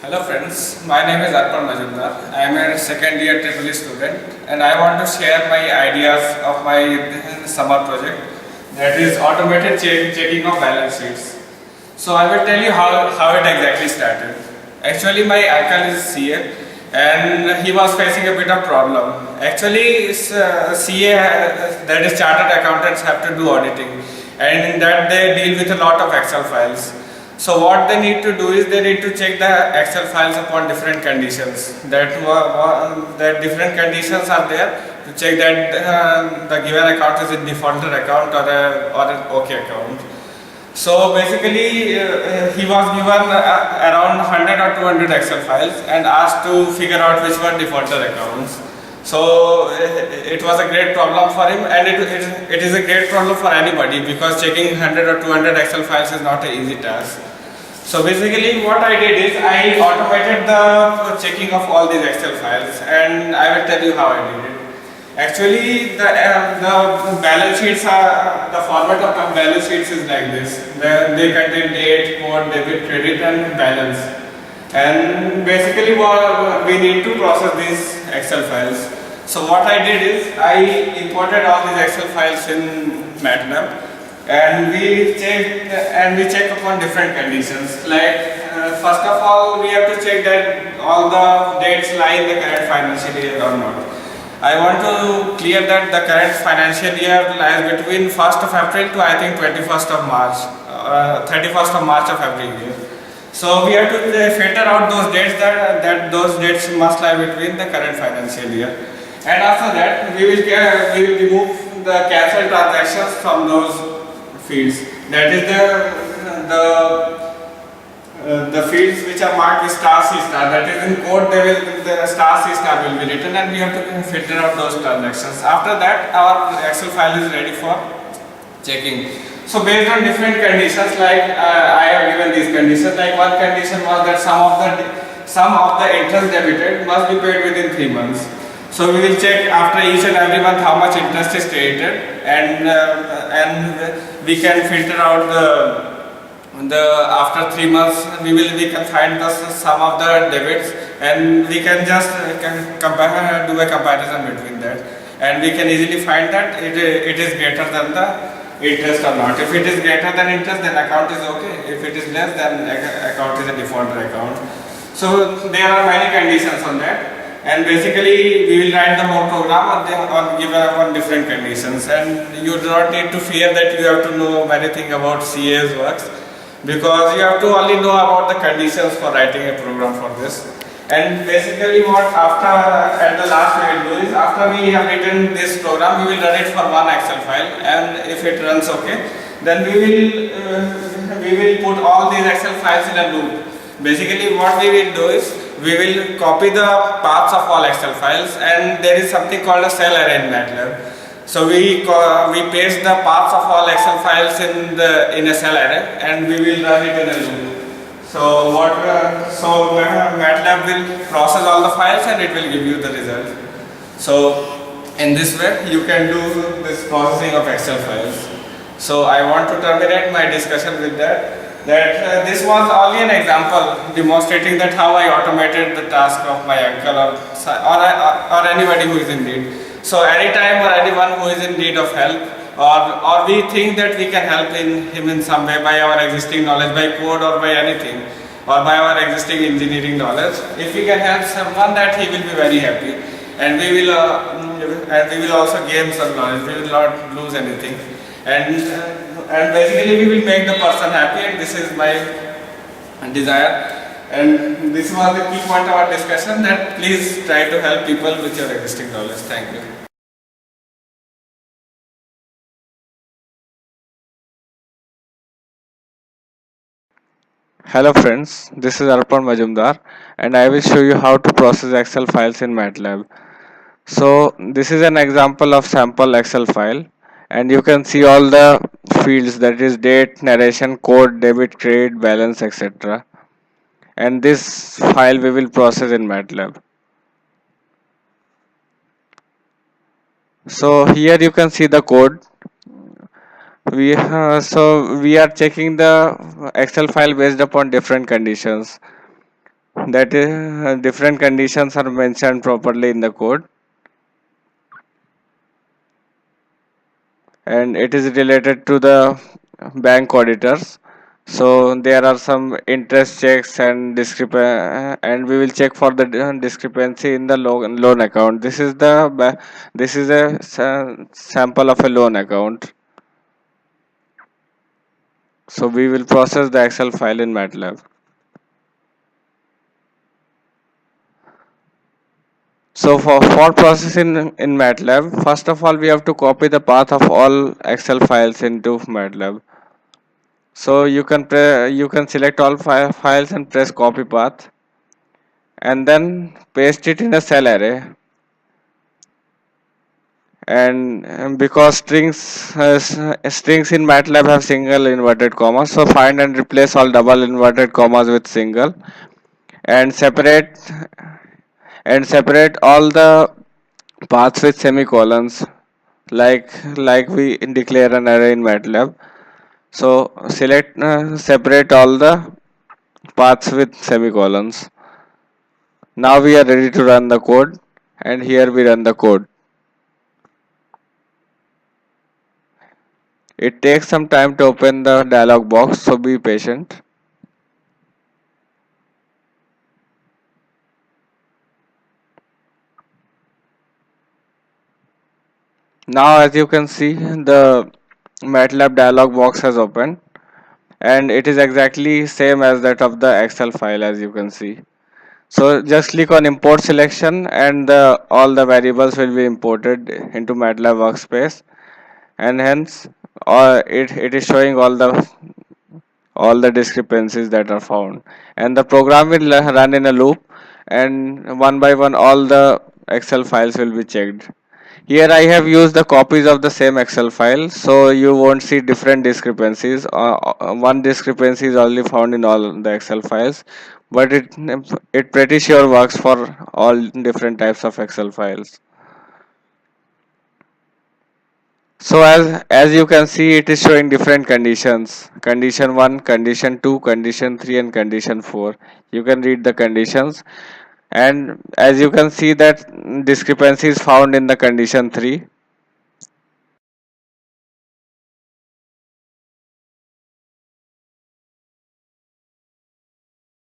Hello friends, my name is Arpan Majumdar. I am a second year triple E student and I want to share my ideas of my summer project, that is automated checking of balance sheets. So I will tell you how it exactly started. Actually my uncle is CA and he was facing a bit of problem. Actually CA, that is chartered accountants, have to do auditing, and in that they deal with a lot of Excel files. So what they need to do is they need to check the Excel files upon different conditions. That different conditions are there to check that the given account is a defaulter account or an OK account. So basically he was given around 100 or 200 Excel files and asked to figure out which were defaulter accounts. So it was a great problem for him, and it is a great problem for anybody, because checking 100 or 200 Excel files is not an easy task. So basically what I did is I automated the checking of all these Excel files, and I will tell you how I did it. Actually the balance sheets are, the format of the balance sheets is like this. They contain date, code, debit, credit and balance. And basically we need to process these Excel files. So what I did is I imported all these Excel files in MATLAB, and we check upon different conditions. Like first of all, we have to check that all the dates lie in the current financial year or not. I want to clear that the current financial year lies between 1st of April to I think 21st of March, 31st of March of every year. So we have to filter out those dates that those dates must lie between the current financial year. And after that, we will remove the cancelled transactions from those fields. That is the fields which are marked with star C star. That is in code, the star C star will be written, and we have to filter out those transactions. After that, our Excel file is ready for checking. So based on different conditions, like I have given these conditions. Like one condition was that sum of the interest debited must be paid within 3 months. So we will check after each and every month how much interest is credited, and we can filter out the after 3 months we can find the sum of the debits, and we can just do a comparison between that, and we can easily find that it is greater than the interest or not. If it is greater than interest, then account is okay. If it is less, then account is a defaulter account. So there are many conditions on that, and basically we will write the whole program on given upon different conditions. And you do not need to fear that you have to know many things about CA's works, because you have to only know about the conditions for writing a program for this. And basically what at the last we will do is, after we have written this program, we will run it for one Excel file, and if it runs okay, then we will put all these Excel files in a loop. Basically what we will do is, we will copy the paths of all Excel files, and there is something called a cell array in MATLAB. So we paste the paths of all Excel files in a cell array, and we will run it in a loop. So MATLAB will process all the files and it will give you the result. So in this way you can do this processing of Excel files. So I want to terminate my discussion with that this was only an example demonstrating that how I automated the task of my uncle or anybody who is in need. So anytime or anyone who is in need of help, or we think that we can help him in some way by our existing knowledge, by code or by anything, or by our existing engineering knowledge, if we can help someone, that he will be very happy, and we will also gain some knowledge. We will not lose anything, and basically we will make the person happy, and this is my desire. And this was the key point of our discussion, that please try to help people with your existing knowledge. Thank you. Hello friends, this is Arpan Majumdar, and I will show you how to process Excel files in MATLAB. So this is an example of sample Excel file, and you can see all the fields, that is date, narration, code, debit, credit, balance, etc. And this file we will process in MATLAB. So here you can see the code. We are checking the Excel file based upon different conditions. that is different conditions are mentioned properly in the code, and it is related to the bank auditors. So there are some interest checks and and we will check for the discrepancy in the loan account. This is a sample of a loan account. So we will process the Excel file in MATLAB. So for processing in MATLAB, first of all we have to copy the path of all Excel files into MATLAB. So you can select all files and press copy path, and then paste it in a cell array. And because strings in MATLAB have single inverted commas, so find and replace all double inverted commas with single, and separate all the paths with semicolons, like we declare an array in MATLAB. So separate all the paths with semicolons. Now we are ready to run the code, and here we run the code. It takes some time to open the dialog box, so be patient. Now as you can see, the MATLAB dialog box has opened, and it is exactly same as that of the Excel file, as you can see. So just click on import selection, and all the variables will be imported into MATLAB workspace, and hence it is showing all the discrepancies that are found, and the program will run in a loop, and one by one all the Excel files will be checked. Here I have used the copies of the same Excel file, so you won't see different discrepancies. One discrepancy is only found in all the Excel files, but it pretty sure works for all different types of Excel files. So as you can see, it is showing different conditions: condition 1, condition 2, condition 3, and condition 4. You can read the conditions, and as you can see that discrepancy is found in the condition 3.